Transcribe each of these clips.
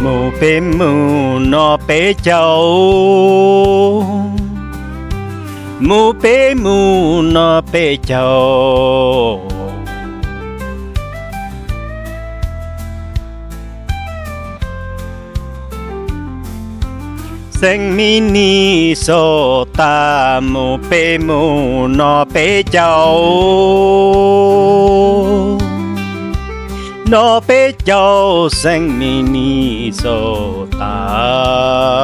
mù bê mù nó bê châu mù bê mù nó bê châu sinh mini so ta mù bê mù nó bê châu nó bê châu sinh mini so ta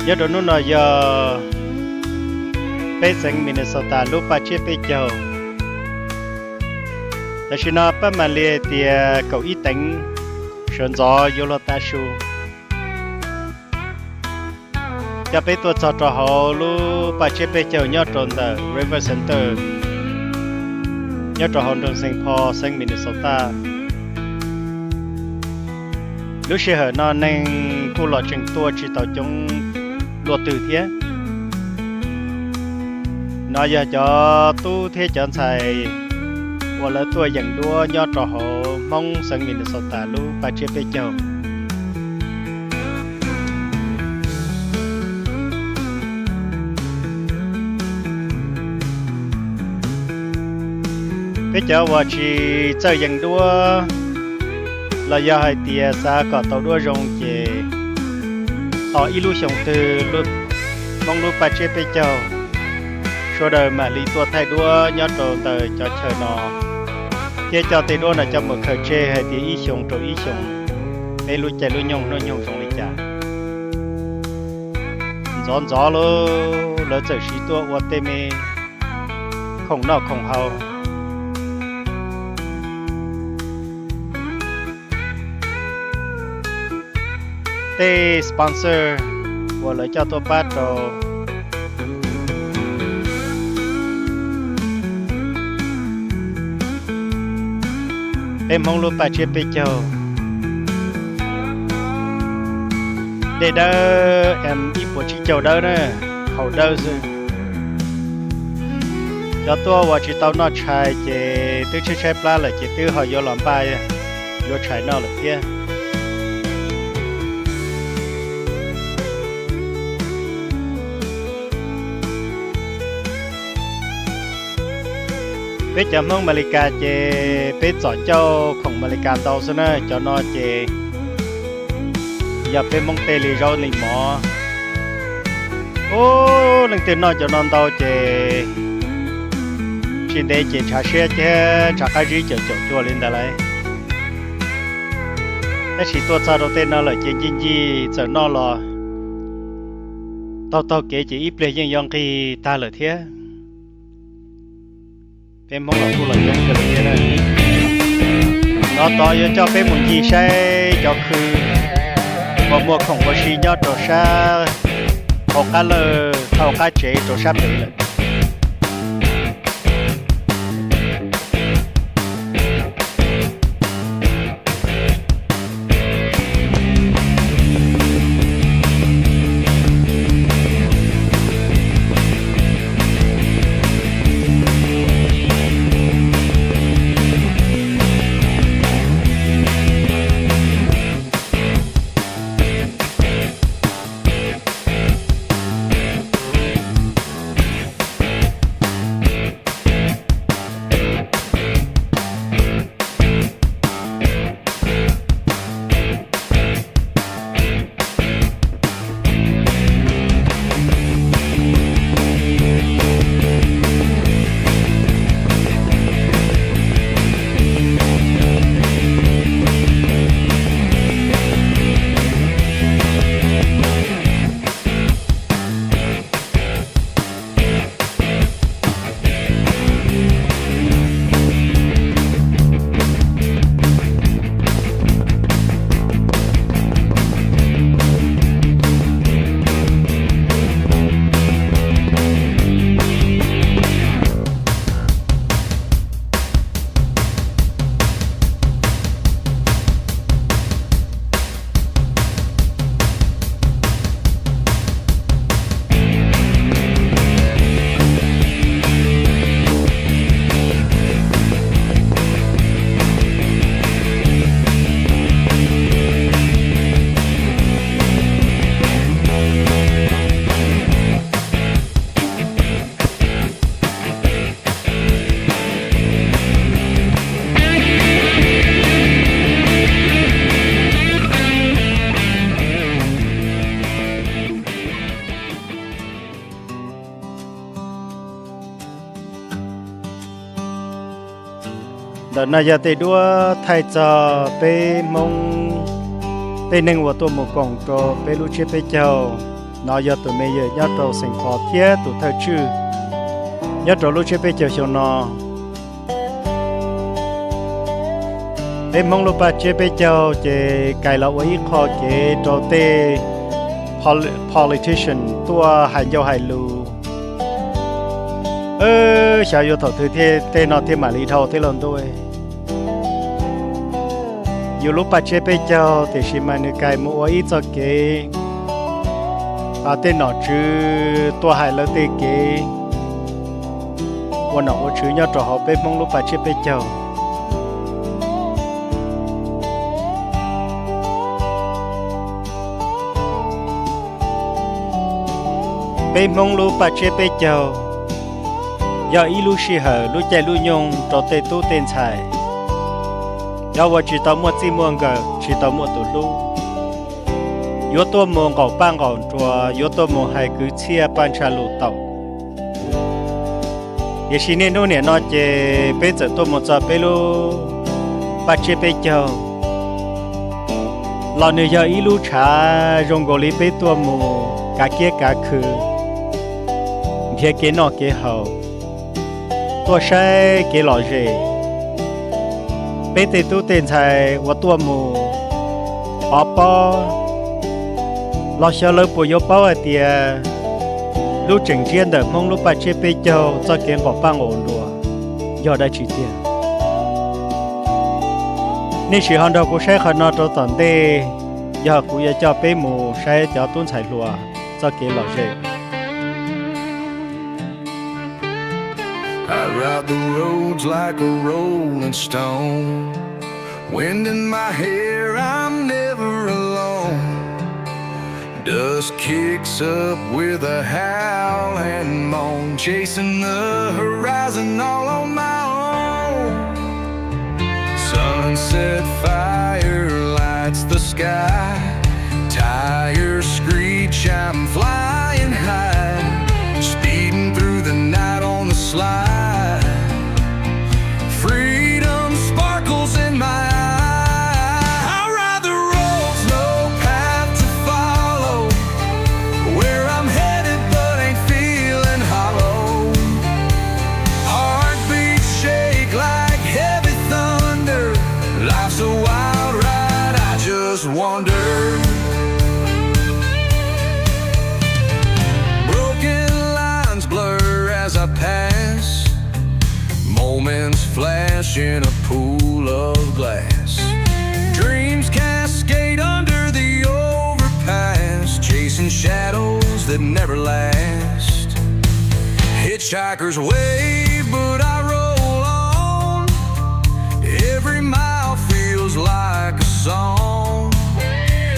giờ đó nó giờ bây giờ Minnesota lúc ba chiếc bây giờ là khi nó bắt mà liền thì cậu ít đánh sơn gió vô lo ta su giờ bây tôi cho họ lúc ba chiếc bây giờ nhớ trốn từ River Center nhớ trốn hòn đường Saint Paul sang Minnesota lúc xưa họ nó nên cô lọ chừng tua chỉ tàu chúng luật từ thế nó giờ cho tu thế chọn xài hoặc là tôi dành đua nhớ trò họ mong sang mình sầu tả lu ba chiếc bây giờ bây giờ và chỉ chơi dành đua là do hai tia xa có tàu đua rong về họ illusion từ lúc mong lúc ba chiếc bây giờ số đời mà lý tua thay đua nhớ trò tới cho chờ nó kia cho tay đua là cho một khởi chê hay thì ý xong rồi ý xong đây lui chạy lui nhông nó nhông xong đi chả gió gió lô lỡ trở xí tua qua tê mê không nào không hậu tê sponsor và lấy cho tôi bắt rồi em mong luôn bà chia bây giờ để đó em ít bộ chỉ chầu đó nè hậu đâu rồi cho tôi và chỉ tao nó chạy chỉ tôi chơi chơi pla là chỉ tôi họ vô làm bài vô chạy nó là kia bây giờ mong Malika chế bây giờ cho không Malika đâu xí nữa cho nó chế giờ bây mong tê lì rau lì mỏ ô lần tiền nó cho nó đâu chế trên đây chế trả xe chế trả cái gì cho chua lên đây này cái chỉ tôi sao đầu tiên nó là chế gì giờ nó là tao kể chỉ ít lấy những cái ta là thế em mong là thu lợi nhuận được như thế này nó to cho cái một gì sẽ cho khứ một mùa không có gì nhớ trò xa một cái lơ thao cái chế trò xa bể lại đợt này giờ thì đua thay cho bé mong bé nâng vào tôi một cổng cho bé lúc trước bé châu nó giờ tụi mình giờ nhớ trâu sinh khó thiết tụi thơ chữ nhớ trâu lúc trước bé châu cho nó bé mong lúc ba trước bé châu chỉ cài lão ấy khó chỉ trâu tê politician tua hành giao hành lù sao vô thầu thứ thế nó thêm mà lý thầu thế lần tôi dù lúc bắt chế bây giờ thì chỉ mà người cái mua ít cho cái tên nó chứ tua hành lớn tên cái quan nó có chữ nhau trò họ bên mong lúc bắt chế bây giờ bên mong lúc bắt chế bây giờ do ý lúc xí hở lúc chạy lúc nhung cho tê tu tên xài do vợ chỉ tao mua chi mua ngờ chỉ tao mua tủ lu yếu tố mua gạo ban gạo chùa yếu tố mua hai cứ chia ban trà lụ tàu để xin nên nô nè nó chế bây giờ tôi một giờ bây lu bắt chế bây giờ lò này giờ ý lúc trả rong gạo lý bây tôi mua cả kia cả khứ kia kia nọ kia hậu tôi sẽ cái lò gì bây giờ tôi tiền xài và tôi mua họ bao lò xưa lớn bồi vô bao thì lúc chỉnh chiên được mong lúc bắt chế bây giờ cho cái họ bằng ổn đùa giờ đã chỉ tiền nên chỉ hàng đầu cũng sẽ khởi nó cho tận đây giờ cũng sẽ cho bé mù sẽ cho tuân xài lùa cho cái lò gì I ride the roads like a rolling stone. Wind in my hair, I'm never alone. Dust kicks up with a howl and moan, chasing the horizon all on my own. Sunset fire lights the sky. Tires screech, I'm flying high. Speeding through the night on the slide. Freedom sparkles in my eye. I ride the roads, no path to follow. Where I'm headed but ain't feeling hollow. Heartbeats shake like heavy thunder. Life's a wild ride, I just wonder. Broken lines blur as I pass. Moments flash in a pool of glass. Dreams cascade under the overpass, chasing shadows that never last. Hitchhikers wave, but I roll on. Every mile feels like a song.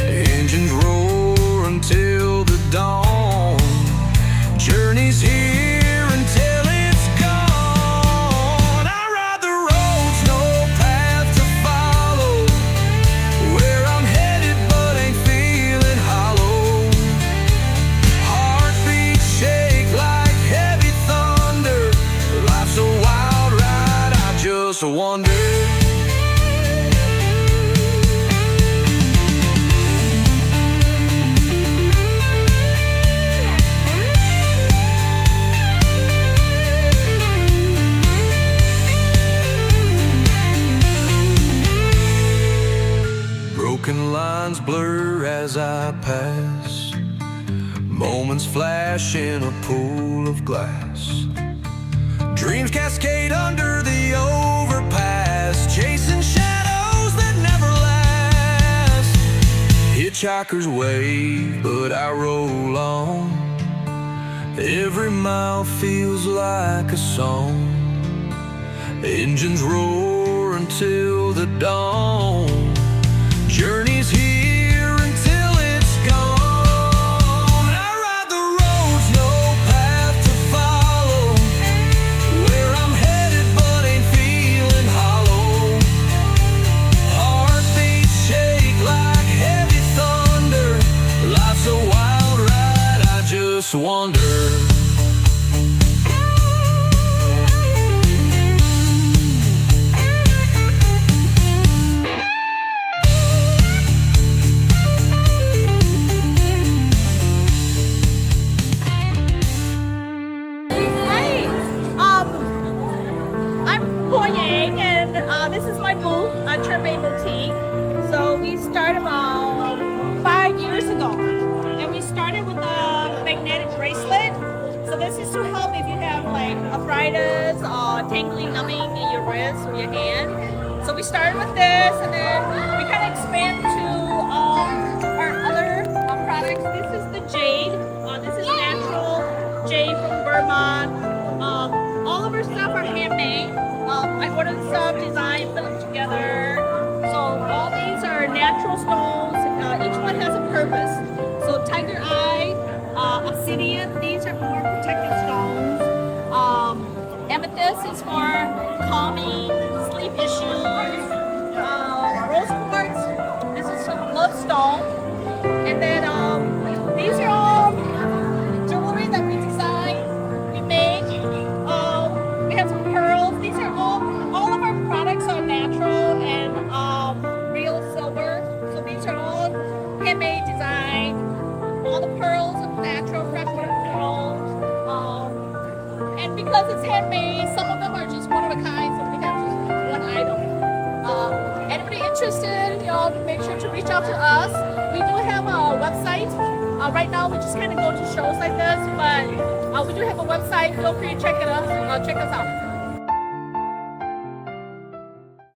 Engines roar until the dawn. Journey's here until it's gone. I ride the roads, no path to follow. Where I'm headed but ain't feeling hollow. Heartbeats shake like heavy thunder. Life's a wild ride, I just wonder. Broken lines blur as I pass. Moments flash in a pool of glass. Dreams cascade under the overpass, chasing shadows that never last. Hitchhikers wave, but I roll on. Every mile feels like a song. Engines roar until the dawn. Journey's here until it's gone. I ride the roads, no path to follow. Where I'm headed but ain't feeling hollow. Heartbeats shake like heavy thunder. Life's a wild ride, I just wonder. tingly, numbing in your wrist or your hand. So we started with this, and then we kind of expand to our other products. This is the jade. This is natural jade from Burma. All of our stuff are handmade. I ordered some, designed, put them together. So all these are natural stones. Each one has a purpose. So tiger eye, obsidian, these are more protective stones. Amethyst is for calming sleep issues. Rose quartz, this is some love stone. And then these are all jewelry that we design, we make. We have some pearls. These are all of our products are natural and real silver. So these are all handmade design. All the pearls are natural, freshwater pearls. And because it's handmade, some of them are just one of a kind, so we have just one item. Anybody interested, make sure to reach out to us. We do have a website. Right now, we just kind of go to shows like this, but we do have a website. Feel free to check us out.